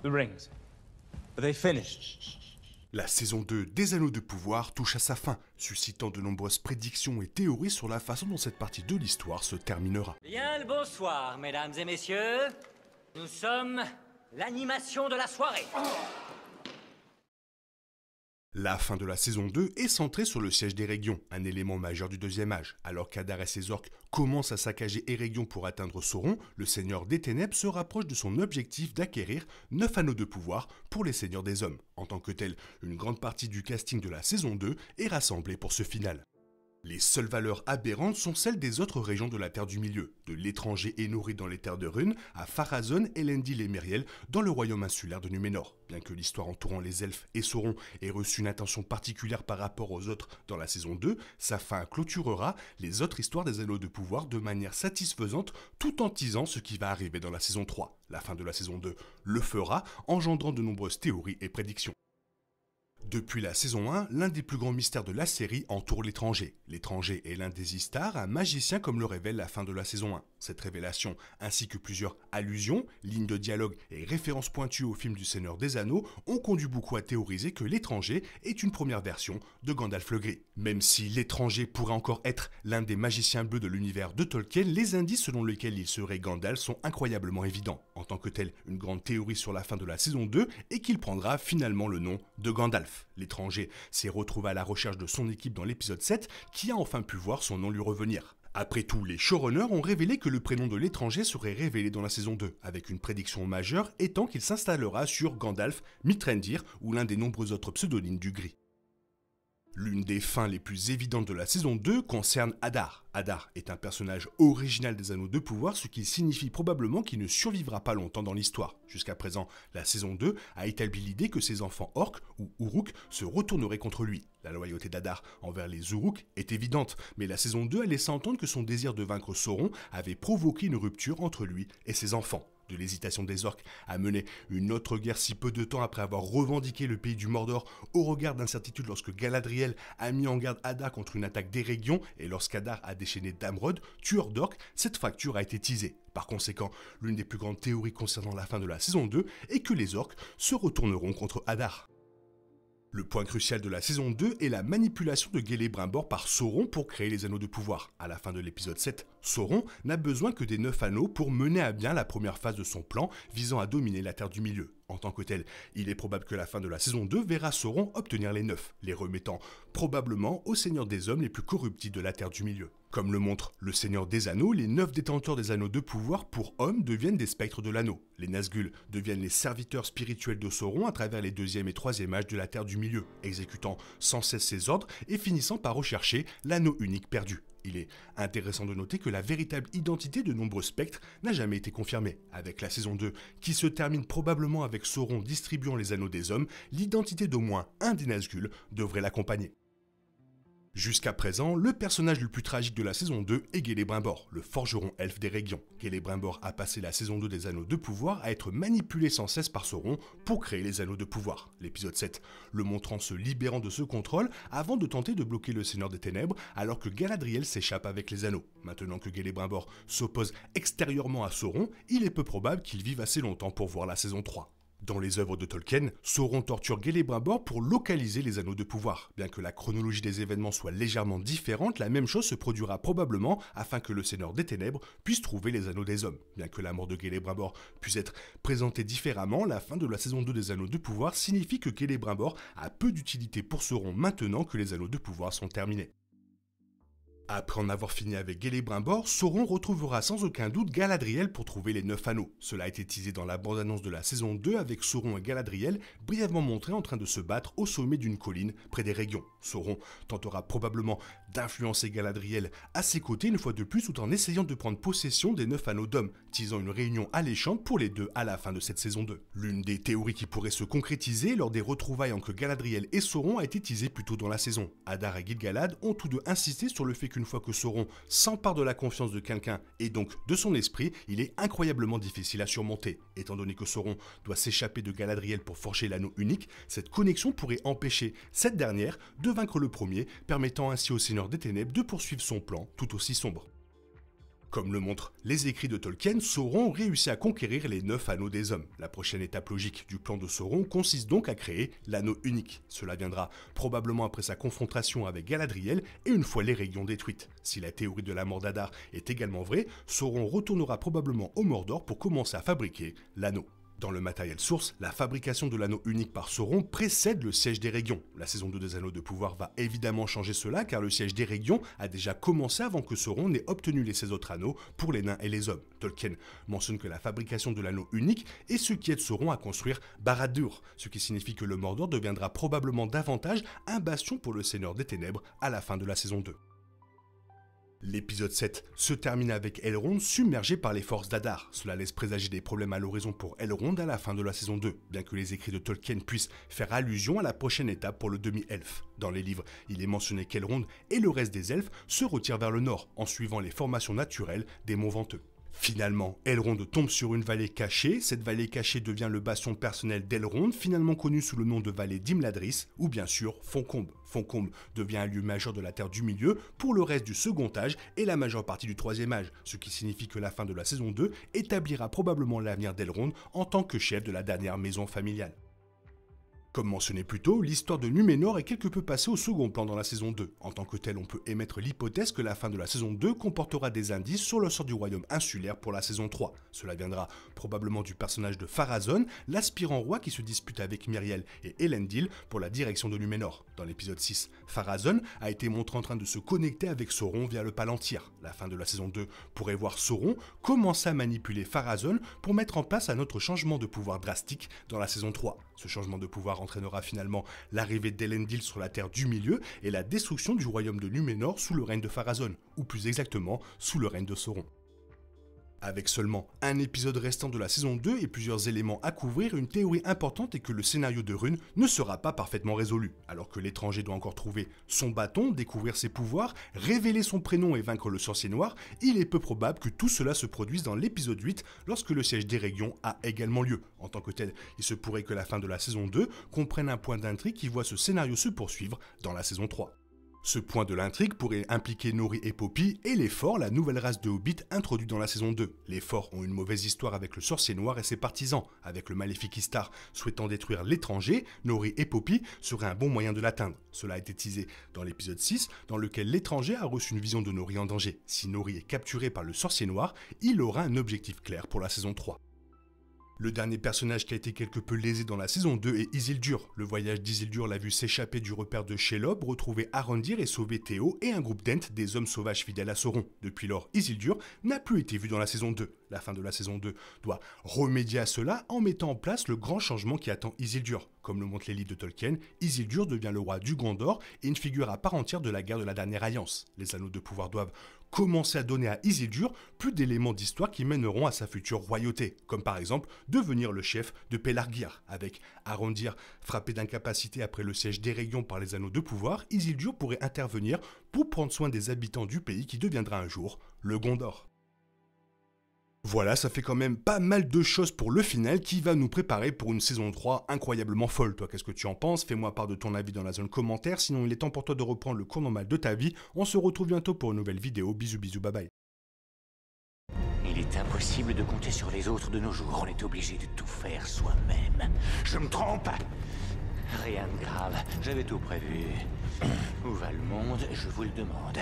The rings. Are they finished? La saison 2 des Anneaux de Pouvoir touche à sa fin, suscitant de nombreuses prédictions et théories sur la façon dont cette partie de l'histoire se terminera. Bien le bonsoir, mesdames et messieurs. Nous sommes l'animation de la soirée. La fin de la saison 2 est centrée sur le siège d'Eregion, un élément majeur du deuxième âge. Alors qu'Adar et ses orques commencent à saccager Eregion pour atteindre Sauron, le Seigneur des Ténèbres se rapproche de son objectif d'acquérir 9 anneaux de pouvoir pour les Seigneurs des Hommes. En tant que tel, une grande partie du casting de la saison 2 est rassemblée pour ce final. Les seules valeurs aberrantes sont celles des autres régions de la Terre du Milieu, de l'étranger Énori dans les terres de Rhûn à Pharazôn, Elendil et Mériel dans le royaume insulaire de Núménor. Bien que l'histoire entourant les elfes et Sauron ait reçu une attention particulière par rapport aux autres dans la saison 2, sa fin clôturera les autres histoires des Anneaux de Pouvoir de manière satisfaisante tout en teasant ce qui va arriver dans la saison 3. La fin de la saison 2 le fera, engendrant de nombreuses théories et prédictions. Depuis la saison 1, l'un des plus grands mystères de la série entoure l'étranger. L'étranger est l'un des Istar, un magicien comme le révèle la fin de la saison 1. Cette révélation, ainsi que plusieurs allusions, lignes de dialogue et références pointues au film du Seigneur des Anneaux, ont conduit beaucoup à théoriser que l'étranger est une première version de Gandalf le Gris. Même si l'étranger pourrait encore être l'un des magiciens bleus de l'univers de Tolkien, les indices selon lesquels il serait Gandalf sont incroyablement évidents. En tant que tel, une grande théorie sur la fin de la saison 2 est qu'il prendra finalement le nom de Gandalf. L'étranger s'est retrouvé à la recherche de son équipe dans l'épisode 7, qui a enfin pu voir son nom lui revenir. Après tout, les showrunners ont révélé que le prénom de l'étranger serait révélé dans la saison 2, avec une prédiction majeure étant qu'il s'installera sur Gandalf, Mithrandir ou l'un des nombreux autres pseudonymes du gris. L'une des fins les plus évidentes de la saison 2 concerne Adar. Adar est un personnage original des Anneaux de Pouvoir, ce qui signifie probablement qu'il ne survivra pas longtemps dans l'histoire. Jusqu'à présent, la saison 2 a établi l'idée que ses enfants orques ou Uruk se retourneraient contre lui. La loyauté d'Adar envers les Uruk est évidente, mais la saison 2 a laissé entendre que son désir de vaincre Sauron avait provoqué une rupture entre lui et ses enfants. De l'hésitation des orques a mené une autre guerre si peu de temps après avoir revendiqué le pays du Mordor au regard d'incertitude lorsque Galadriel a mis en garde Adar contre une attaque d'Eregion et lorsqu'Adar a déchaîné Damrod, tueur d'orques, cette fracture a été teasée. Par conséquent, l'une des plus grandes théories concernant la fin de la saison 2 est que les orques se retourneront contre Adar. Le point crucial de la saison 2 est la manipulation de Celebrimbor par Sauron pour créer les Anneaux de Pouvoir. À la fin de l'épisode 7, Sauron n'a besoin que des 9 anneaux pour mener à bien la première phase de son plan visant à dominer la Terre du Milieu. En tant que tel, il est probable que la fin de la saison 2 verra Sauron obtenir les 9, les remettant probablement au Seigneur des Hommes les plus corruptibles de la Terre du Milieu. Comme le montre le Seigneur des Anneaux, les 9 détenteurs des Anneaux de Pouvoir pour hommes deviennent des spectres de l'anneau. Les Nazgûl deviennent les serviteurs spirituels de Sauron à travers les 2e et 3e âges de la Terre du Milieu, exécutant sans cesse ses ordres et finissant par rechercher l'anneau unique perdu. Il est intéressant de noter que la véritable identité de nombreux spectres n'a jamais été confirmée. Avec la saison 2, qui se termine probablement avec Sauron distribuant les anneaux des hommes, l'identité d'au moins un des Nazgûl devrait l'accompagner. Jusqu'à présent, le personnage le plus tragique de la saison 2 est Celebrimbor, le forgeron elfe d'Eregion. Celebrimbor a passé la saison 2 des Anneaux de Pouvoir à être manipulé sans cesse par Sauron pour créer les Anneaux de Pouvoir. L'épisode 7 le montrant se libérant de ce contrôle avant de tenter de bloquer le Seigneur des Ténèbres alors que Galadriel s'échappe avec les anneaux. Maintenant que Celebrimbor s'oppose extérieurement à Sauron, il est peu probable qu'il vive assez longtemps pour voir la saison 3. Dans les œuvres de Tolkien, Sauron torture Celebrimbor pour localiser les Anneaux de Pouvoir. Bien que la chronologie des événements soit légèrement différente, la même chose se produira probablement afin que le Seigneur des Ténèbres puisse trouver les Anneaux des Hommes. Bien que la mort de Celebrimbor puisse être présentée différemment, la fin de la saison 2 des Anneaux de Pouvoir signifie que Celebrimbor a peu d'utilité pour Sauron maintenant que les Anneaux de Pouvoir sont terminés. Après en avoir fini avec Celebrimbor, Sauron retrouvera sans aucun doute Galadriel pour trouver les 9 anneaux. Cela a été teasé dans la bande-annonce de la saison 2 avec Sauron et Galadriel brièvement montrés en train de se battre au sommet d'une colline près d'Eregion. Sauron tentera probablement d'influencer Galadriel à ses côtés une fois de plus tout en essayant de prendre possession des 9 anneaux d'hommes, teasant une réunion alléchante pour les deux à la fin de cette saison 2. L'une des théories qui pourrait se concrétiser lors des retrouvailles entre Galadriel et Sauron a été teasée plus tôt dans la saison. Adar et Gil-galad ont tous deux insisté sur le fait qu'une fois que Sauron s'empare de la confiance de quelqu'un et donc de son esprit, il est incroyablement difficile à surmonter. Étant donné que Sauron doit s'échapper de Galadriel pour forger l'anneau unique, cette connexion pourrait empêcher cette dernière de vaincre le premier, permettant ainsi au Seigneur des Ténèbres de poursuivre son plan tout aussi sombre. Comme le montrent les écrits de Tolkien, Sauron réussit à conquérir les 9 anneaux des hommes. La prochaine étape logique du plan de Sauron consiste donc à créer l'anneau unique. Cela viendra probablement après sa confrontation avec Galadriel et une fois l'Erégion détruite. Si la théorie de la mort d'Adar est également vraie, Sauron retournera probablement au Mordor pour commencer à fabriquer l'anneau. Dans le matériel source, la fabrication de l'anneau unique par Sauron précède le siège d'Erégion. La saison 2 des Anneaux de Pouvoir va évidemment changer cela car le siège d'Erégion a déjà commencé avant que Sauron n'ait obtenu les 16 autres anneaux pour les nains et les hommes. Tolkien mentionne que la fabrication de l'anneau unique est ce qui aide Sauron à construire Barad-dûr, ce qui signifie que le Mordor deviendra probablement davantage un bastion pour le Seigneur des Ténèbres à la fin de la saison 2. L'épisode 7 se termine avec Elrond submergé par les forces d'Adar. Cela laisse présager des problèmes à l'horizon pour Elrond à la fin de la saison 2, bien que les écrits de Tolkien puissent faire allusion à la prochaine étape pour le demi-elfe. Dans les livres, il est mentionné qu'Elrond et le reste des elfes se retirent vers le nord, en suivant les formations naturelles des monts Venteux. Finalement, Elrond tombe sur une vallée cachée. Cette vallée cachée devient le bastion personnel d'Elrond, finalement connu sous le nom de vallée d'Imladris, ou bien sûr Foncombe. Foncombe devient un lieu majeur de la Terre du Milieu pour le reste du second âge et la majeure partie du troisième âge, ce qui signifie que la fin de la saison 2 établira probablement l'avenir d'Elrond en tant que chef de la dernière maison familiale. Comme mentionné plus tôt, l'histoire de Núménor est quelque peu passée au second plan dans la saison 2. En tant que tel, on peut émettre l'hypothèse que la fin de la saison 2 comportera des indices sur le sort du royaume insulaire pour la saison 3. Cela viendra probablement du personnage de Pharazôn, l'aspirant roi qui se dispute avec Myriel et Elendil pour la direction de Núménor. Dans l'épisode 6, Pharazôn a été montré en train de se connecter avec Sauron via le Palantir. La fin de la saison 2 pourrait voir Sauron commencer à manipuler Pharazôn pour mettre en place un autre changement de pouvoir drastique dans la saison 3. Ce changement de pouvoir entraînera finalement l'arrivée d'Elendil sur la Terre du Milieu et la destruction du royaume de Núménor sous le règne de Pharazôn, ou plus exactement, sous le règne de Sauron. Avec seulement un épisode restant de la saison 2 et plusieurs éléments à couvrir, une théorie importante est que le scénario de Rune ne sera pas parfaitement résolu. Alors que l'étranger doit encore trouver son bâton, découvrir ses pouvoirs, révéler son prénom et vaincre le sorcier noir, il est peu probable que tout cela se produise dans l'épisode 8 lorsque le siège d'Erégion a également lieu. En tant que tel, il se pourrait que la fin de la saison 2 comprenne un point d'intrigue qui voit ce scénario se poursuivre dans la saison 3. Ce point de l'intrigue pourrait impliquer Nori et Poppy et les Forts, la nouvelle race de hobbits introduite dans la saison 2. Les Forts ont une mauvaise histoire avec le sorcier noir et ses partisans. Avec le maléfique Istar souhaitant détruire l'étranger, Nori et Poppy seraient un bon moyen de l'atteindre. Cela a été teasé dans l'épisode 6, dans lequel l'étranger a reçu une vision de Nori en danger. Si Nori est capturé par le sorcier noir, il aura un objectif clair pour la saison 3. Le dernier personnage qui a été quelque peu lésé dans la saison 2 est Isildur. Le voyage d'Isildur l'a vu s'échapper du repère de Shelob, retrouver Arondir et sauver Théo et un groupe d'Ent, des hommes sauvages fidèles à Sauron. Depuis lors, Isildur n'a plus été vu dans la saison 2. La fin de la saison 2 doit remédier à cela en mettant en place le grand changement qui attend Isildur. Comme le montrent les livres de Tolkien, Isildur devient le roi du Gondor et une figure à part entière de la guerre de la Dernière Alliance. Les anneaux de pouvoir doivent commencer à donner à Isildur plus d'éléments d'histoire qui mèneront à sa future royauté, comme par exemple devenir le chef de Pelargir. Avec Arondir frappé d'incapacité après le siège d'Erégion par les anneaux de pouvoir, Isildur pourrait intervenir pour prendre soin des habitants du pays qui deviendra un jour le Gondor. Voilà, ça fait quand même pas mal de choses pour le final qui va nous préparer pour une saison 3 incroyablement folle. Toi, qu'est-ce que tu en penses? Fais-moi part de ton avis dans la zone commentaire, sinon il est temps pour toi de reprendre le cours normal de ta vie. On se retrouve bientôt pour une nouvelle vidéo. Bisous bisous, bye bye. Il est impossible de compter sur les autres de nos jours, on est obligé de tout faire soi-même. Je me trompe? Rien de grave, j'avais tout prévu. Où va le monde, je vous le demande.